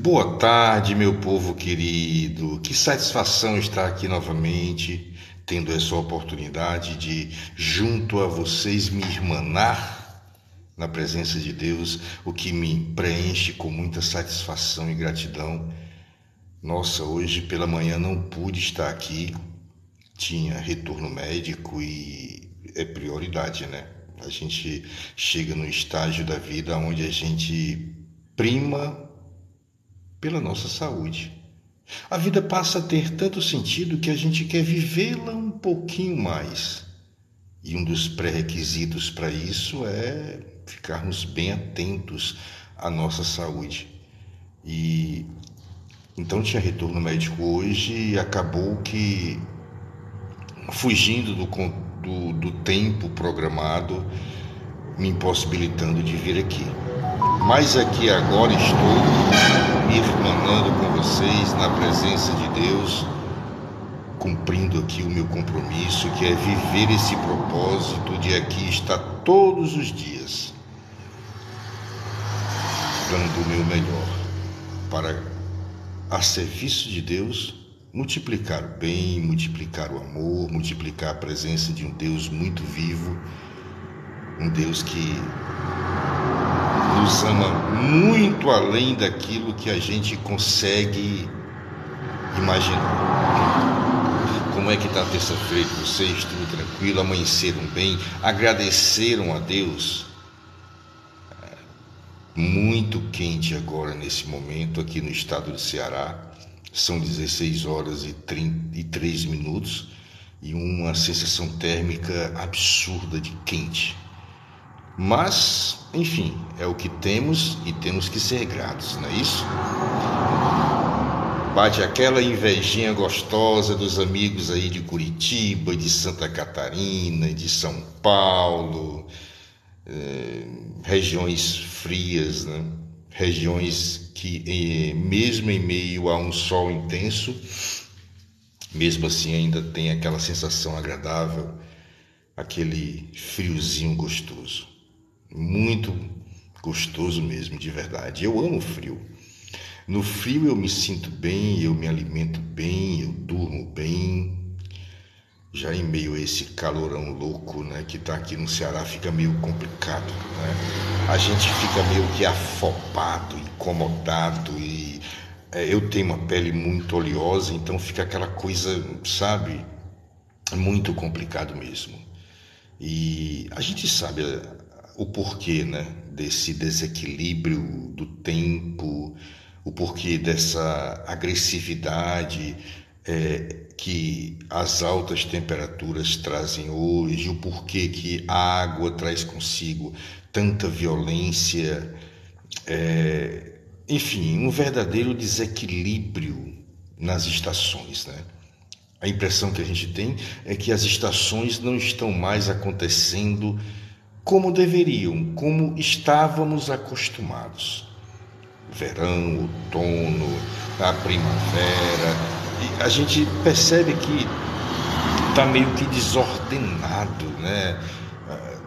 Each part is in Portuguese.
Boa tarde, meu povo querido. Que satisfação estar aqui novamente, tendo essa oportunidade de, junto a vocês, me irmanar na presença de Deus, o que me preenche com muita satisfação e gratidão. Nossa, hoje pela manhã não pude estar aqui, tinha retorno médico e é prioridade, né? A gente chega no estágio da vida onde a gente prima pela nossa saúde. A vida passa a ter tanto sentido que a gente quer vivê-la um pouquinho mais. E um dos pré-requisitos para isso é ficarmos bem atentos à nossa saúde. E então tinha retorno médico hoje e acabou que, fugindo do tempo programado, me impossibilitando de vir aqui. Mas aqui agora estou me irmanando com vocês na presença de Deus, cumprindo aqui o meu compromisso, que é viver esse propósito de aqui estar todos os dias, dando o meu melhor para, a serviço de Deus, multiplicar o bem, multiplicar o amor, multiplicar a presença de um Deus muito vivo, um Deus que nos ama muito além daquilo que a gente consegue imaginar. Como é que está a terça-feira? Vocês tudo tranquilo? Amanheceram bem? Agradeceram a Deus? Muito quente agora nesse momento aqui no estado do Ceará. São 16 horas e 33 minutos e uma sensação térmica absurda de quente. Mas, enfim, é o que temos e temos que ser gratos, não é isso? Bate aquela invejinha gostosa dos amigos aí de Curitiba, de Santa Catarina, de São Paulo, regiões frias, né? Regiões que, mesmo em meio a um sol intenso, mesmo assim ainda tem aquela sensação agradável, aquele friozinho gostoso. Muito gostoso mesmo, de verdade. Eu amo frio. No frio eu me sinto bem, eu me alimento bem, eu durmo bem. Já em meio a esse calorão louco, né, que tá aqui no Ceará, fica meio complicado, né? A gente fica meio que afobado, incomodado e eu tenho uma pele muito oleosa, então fica aquela coisa, sabe, muito complicado mesmo. E a gente sabe o porquê, né, desse desequilíbrio do tempo, o porquê dessa agressividade que as altas temperaturas trazem hoje, o porquê que a água traz consigo tanta violência, enfim, um verdadeiro desequilíbrio nas estações, né? A impressão que a gente tem é que as estações não estão mais acontecendo como deveriam, como estávamos acostumados. Verão, outono, a primavera, e a gente percebe que está meio que desordenado, né?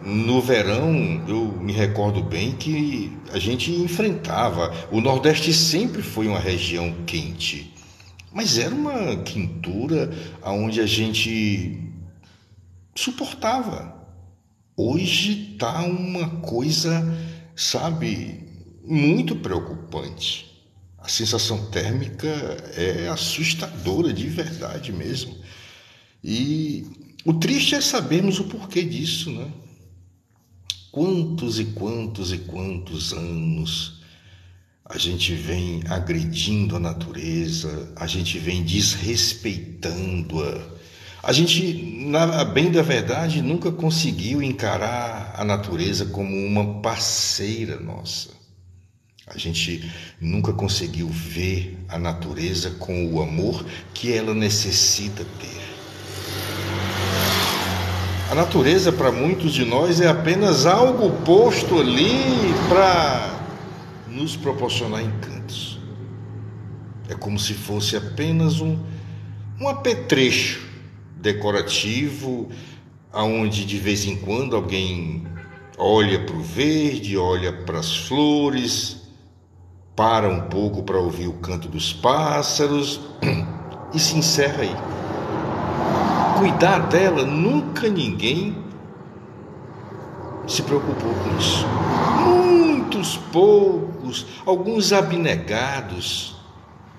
No verão, eu me recordo bem que a gente enfrentava. O Nordeste sempre foi uma região quente, mas era uma quentura onde a gente suportava. Hoje tá uma coisa, sabe, muito preocupante. A sensação térmica é assustadora de verdade mesmo. E o triste é sabermos o porquê disso, né? Quantos e quantos e quantos anos a gente vem agredindo a natureza, a gente vem desrespeitando-a. A gente, na bem da verdade, nunca conseguiu encarar a natureza como uma parceira nossa. A gente nunca conseguiu ver a natureza com o amor que ela necessita ter. A natureza, para muitos de nós, é apenas algo posto ali para nos proporcionar encantos. É como se fosse apenas um apetrecho decorativo, aonde de vez em quando alguém olha para o verde, olha para as flores para um pouco para ouvir o canto dos pássaros e se encerra aí. Cuidar dela, nunca ninguém se preocupou com isso. Muitos poucos, alguns abnegados,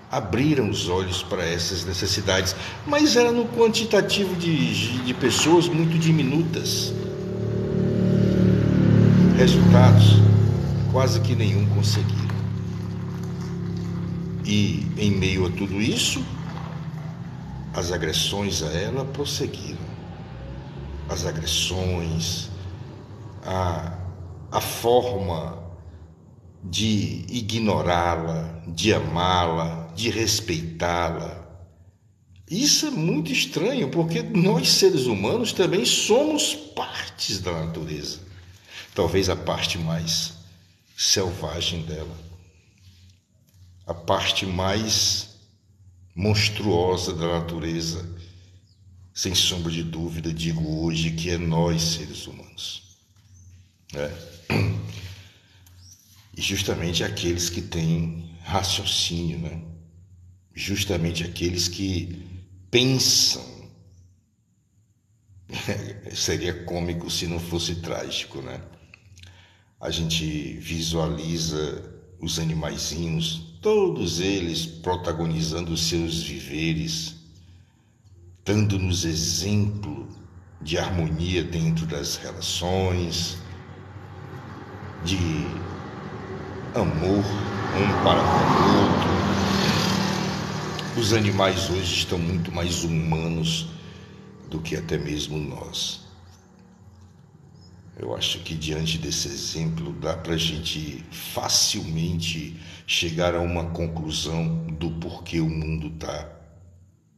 abriram os olhos para essas necessidades, mas era no quantitativo de pessoas muito diminutas. Resultados, quase que nenhum conseguiram. E em meio a tudo isso, as agressões a ela prosseguiram. As agressões, a forma de ignorá-la, de amá-la, de respeitá-la. Isso é muito estranho, porque nós, seres humanos, também somos partes da natureza. Talvez a parte mais selvagem dela, a parte mais monstruosa da natureza, sem sombra de dúvida, digo hoje que é nós, seres humanos. E justamente aqueles que têm raciocínio, né? Justamente aqueles que pensam. Seria cômico se não fosse trágico, né? A gente visualiza os animaizinhos, todos eles protagonizando os seus viveres, dando-nos exemplo de harmonia dentro das relações, de amor um para com o outro. Os animais hoje estão muito mais humanos do que até mesmo nós. Eu acho que diante desse exemplo dá para a gente facilmente chegar a uma conclusão do porquê o mundo está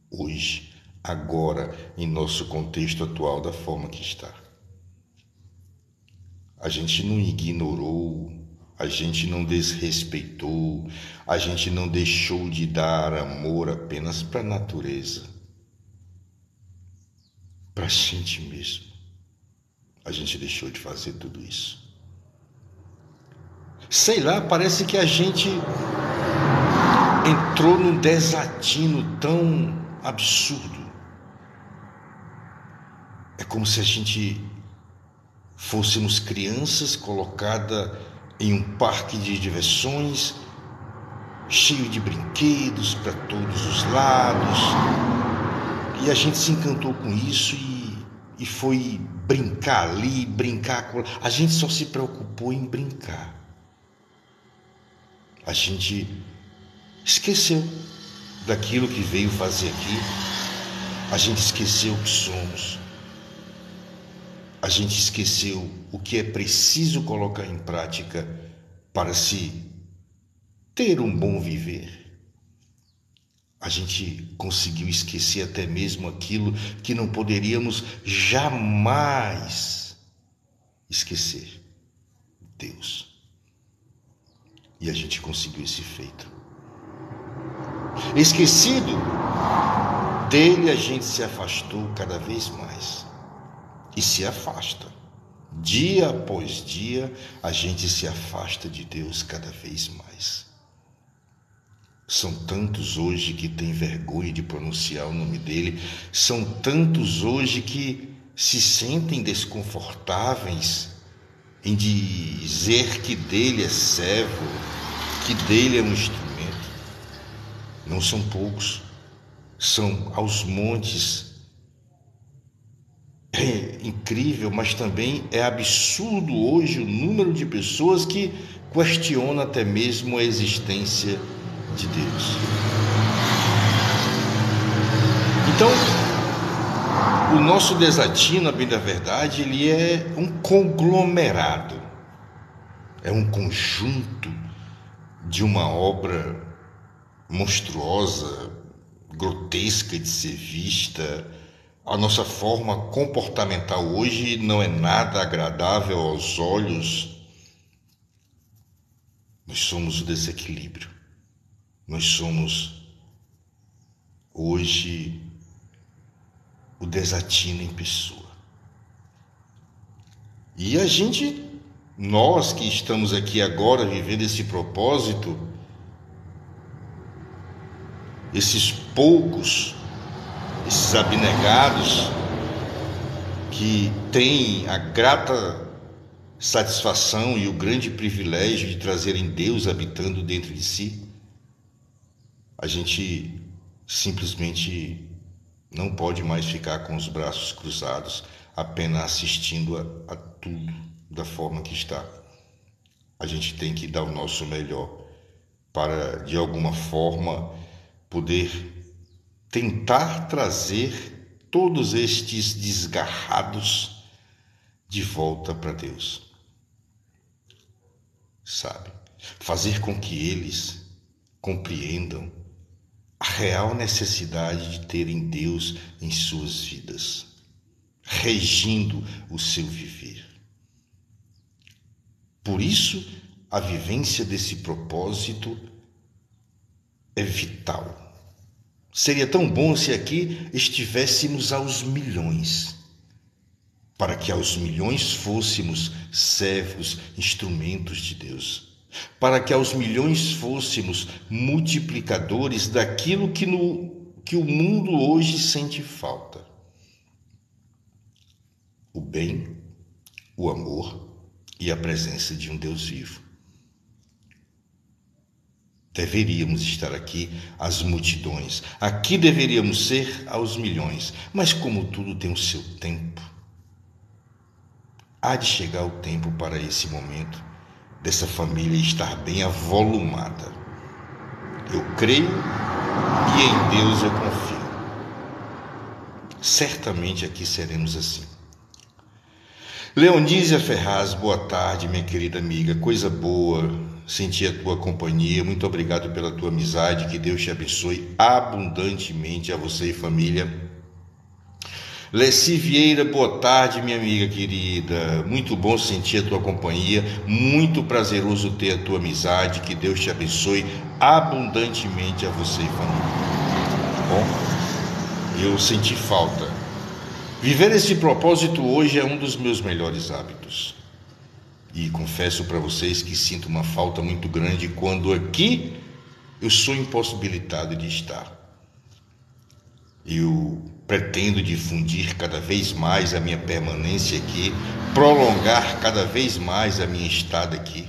hoje, agora, em nosso contexto atual, da forma que está. A gente não ignorou, a gente não desrespeitou, a gente não deixou de dar amor apenas para a natureza, para a gente mesmo. A gente deixou de fazer tudo isso. Sei lá, parece que a gente entrou num desatino tão absurdo. É como se a gente fôssemos crianças colocada em um parque de diversões, cheio de brinquedos para todos os lados, e a gente se encantou com isso e foi brincar ali, brincar com... A gente só se preocupou em brincar. A gente esqueceu daquilo que veio fazer aqui. A gente esqueceu o que somos. A gente esqueceu o que é preciso colocar em prática para se ter um bom viver. A gente conseguiu esquecer até mesmo aquilo que não poderíamos jamais esquecer: Deus. E a gente conseguiu esse feito. Esquecido dele, a gente se afastou cada vez mais. E se afasta. Dia após dia, a gente se afasta de Deus cada vez mais. São tantos hoje que têm vergonha de pronunciar o nome dele. São tantos hoje que se sentem desconfortáveis em dizer que dele é servo, que dele é um instrumento. Não são poucos, são aos montes. É incrível, mas também é absurdo hoje o número de pessoas que questionam até mesmo a existência de Deus. Então, o nosso desatino, a bem da verdade, ele é um conglomerado, é um conjunto de uma obra monstruosa, grotesca de ser vista. A nossa forma comportamental hoje não é nada agradável aos olhos. Nós somos o desequilíbrio. Nós somos hoje o desatino em pessoa. E a gente, nós que estamos aqui agora vivendo esse propósito, esses poucos, esses abnegados que têm a grata satisfação e o grande privilégio de trazerem Deus habitando dentro de si, a gente simplesmente não pode mais ficar com os braços cruzados, apenas assistindo a tudo da forma que está. A gente tem que dar o nosso melhor para, de alguma forma, poder tentar trazer todos estes desgarrados de volta para Deus. Sabe? Fazer com que eles compreendam a real necessidade de terem Deus em suas vidas, regindo o seu viver. Por isso, a vivência desse propósito é vital. Seria tão bom se aqui estivéssemos aos milhões, para que aos milhões fôssemos servos, instrumentos de Deus, para que aos milhões fôssemos multiplicadores daquilo que o mundo hoje sente falta: o bem, o amor e a presença de um Deus vivo. Deveríamos estar aqui as multidões, aqui deveríamos ser aos milhões, mas como tudo tem o seu tempo, há de chegar o tempo para esse momento dessa família estar bem avolumada. Eu creio e em Deus eu confio. Certamente aqui seremos assim. Leonísia Ferraz, boa tarde, minha querida amiga, coisa boa sentir a tua companhia, muito obrigado pela tua amizade, que Deus te abençoe abundantemente a você e família. Leci Vieira, boa tarde, minha amiga querida, muito bom sentir a tua companhia, muito prazeroso ter a tua amizade, que Deus te abençoe abundantemente a você e família. Bom, eu senti falta. Viver esse propósito hoje é um dos meus melhores hábitos. E confesso para vocês que sinto uma falta muito grande quando aqui eu sou impossibilitado de estar. Eu pretendo difundir cada vez mais a minha permanência aqui, prolongar cada vez mais a minha estada aqui.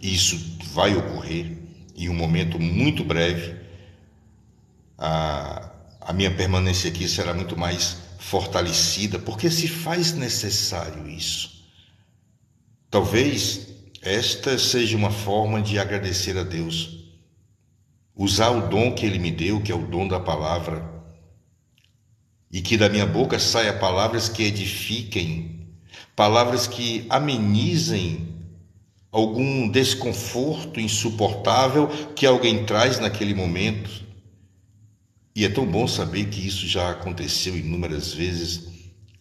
Isso vai ocorrer em um momento muito breve. A minha permanência aqui será muito mais fortalecida, porque se faz necessário isso. Talvez esta seja uma forma de agradecer a Deus, usar o dom que Ele me deu, que é o dom da palavra, e que da minha boca saia palavras que edifiquem, palavras que amenizem algum desconforto insuportável que alguém traz naquele momento. E é tão bom saber que isso já aconteceu inúmeras vezes.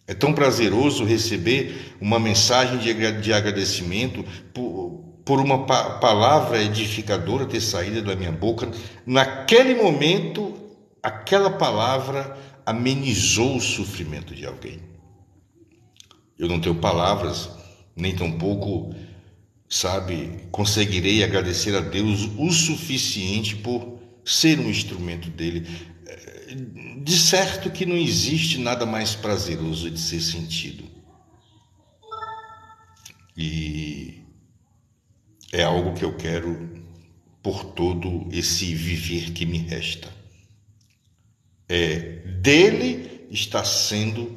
É tão prazeroso receber uma mensagem de agradecimento por uma palavra edificadora ter saído da minha boca. Naquele momento, aquela palavra amenizou o sofrimento de alguém. Eu não tenho palavras, nem tampouco, conseguirei agradecer a Deus o suficiente por ser um instrumento dele. De certo que não existe nada mais prazeroso de ser sentido. E é algo que eu quero por todo esse viver que me resta. Dele está sendo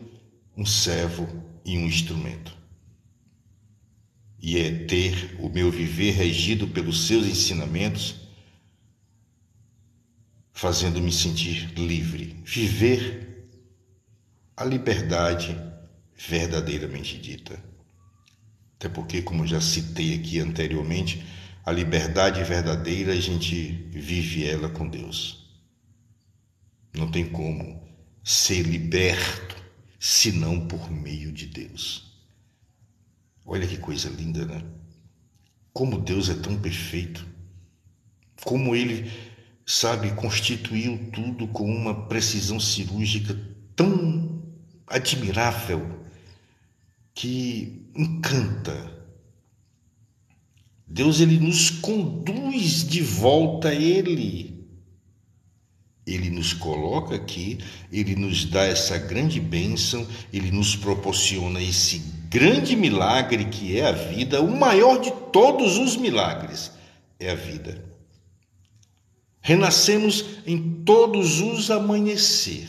um servo e um instrumento. E é ter o meu viver regido pelos seus ensinamentos, fazendo-me sentir livre, viver a liberdade verdadeiramente dita. Até porque, como já citei aqui anteriormente, a liberdade verdadeira a gente vive ela com Deus. Não tem como ser liberto senão por meio de Deus. Olha que coisa linda, né? Como Deus é tão perfeito, como Ele constituiu tudo com uma precisão cirúrgica tão admirável que encanta. Deus, Ele nos conduz de volta a Ele. Ele nos coloca aqui, Ele nos dá essa grande bênção, Ele nos proporciona esse grande milagre que é a vida. O maior de todos os milagres é a vida. Renascemos em todos os amanhecer.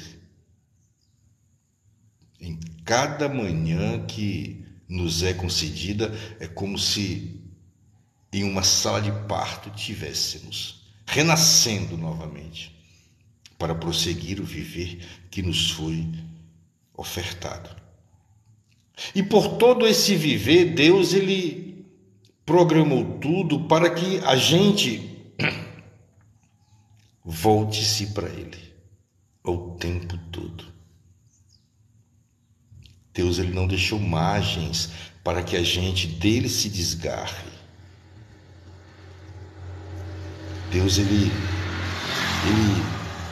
Em cada manhã que nos é concedida, é como se em uma sala de parto tivéssemos renascendo novamente, para prosseguir o viver que nos foi ofertado. E por todo esse viver, Deus ele programou tudo para que a gente volte-se para Ele o tempo todo. Deus ele não deixou margens para que a gente dele se desgarre. Deus ele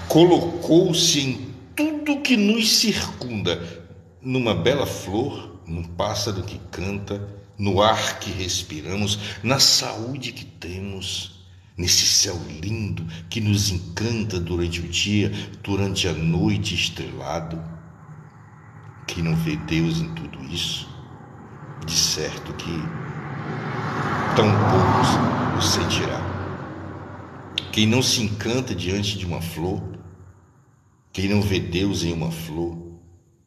colocou-se em tudo que nos circunda, numa bela flor, num pássaro que canta, no ar que respiramos, na saúde que temos, nesse céu lindo que nos encanta durante o dia, durante a noite estrelado. Quem não vê Deus em tudo isso, de certo que tão poucos o sentirá. Quem não se encanta diante de uma flor, quem não vê Deus em uma flor,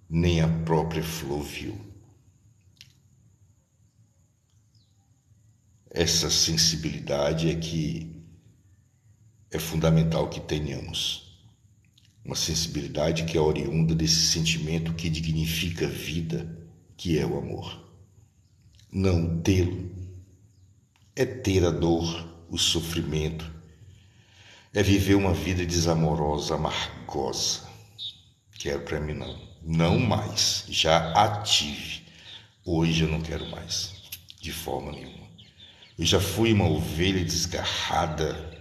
nem a própria flor viu. Essa sensibilidade é que é fundamental que tenhamos. Uma sensibilidade que é oriunda desse sentimento que dignifica a vida, que é o amor. Não tê-lo é ter a dor, o sofrimento, é viver uma vida desamorosa, amargosa. Quero para mim não mais, já a tive, hoje eu não quero mais, de forma nenhuma. Eu já fui uma ovelha desgarrada,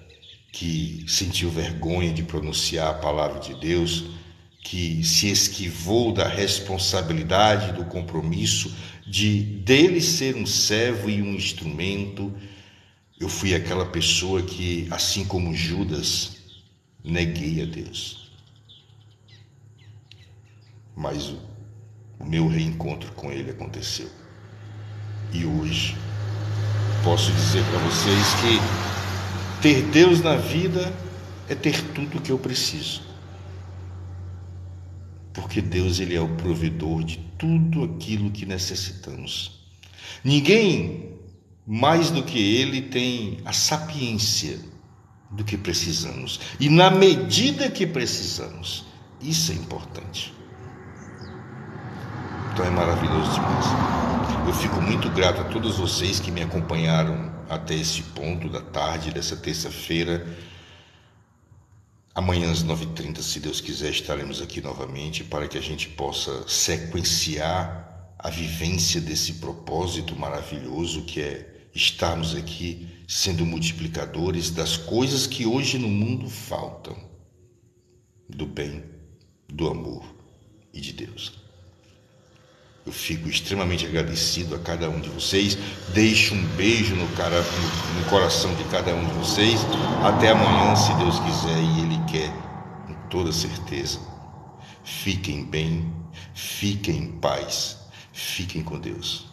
que sentiu vergonha de pronunciar a palavra de Deus, que se esquivou da responsabilidade, do compromisso dele ser um servo e um instrumento. Eu fui aquela pessoa que, assim como Judas, neguei a Deus. Mas o meu reencontro com Ele aconteceu. E hoje posso dizer para vocês que ter Deus na vida é ter tudo o que eu preciso. Porque Deus ele é o provedor de tudo aquilo que necessitamos. Ninguém mais do que Ele tem a sapiência do que precisamos. E na medida que precisamos. Isso é importante. Então é maravilhoso demais. Eu fico muito grato a todos vocês que me acompanharam até esse ponto da tarde dessa terça-feira. Amanhã às 9h30, se Deus quiser, estaremos aqui novamente para que a gente possa sequenciar a vivência desse propósito maravilhoso que é estarmos aqui sendo multiplicadores das coisas que hoje no mundo faltam, do bem, do amor e de Deus. Eu fico extremamente agradecido a cada um de vocês. Deixo um beijo no coração de cada um de vocês. Até amanhã, se Deus quiser e Ele quer, com toda certeza. Fiquem bem, fiquem em paz, fiquem com Deus.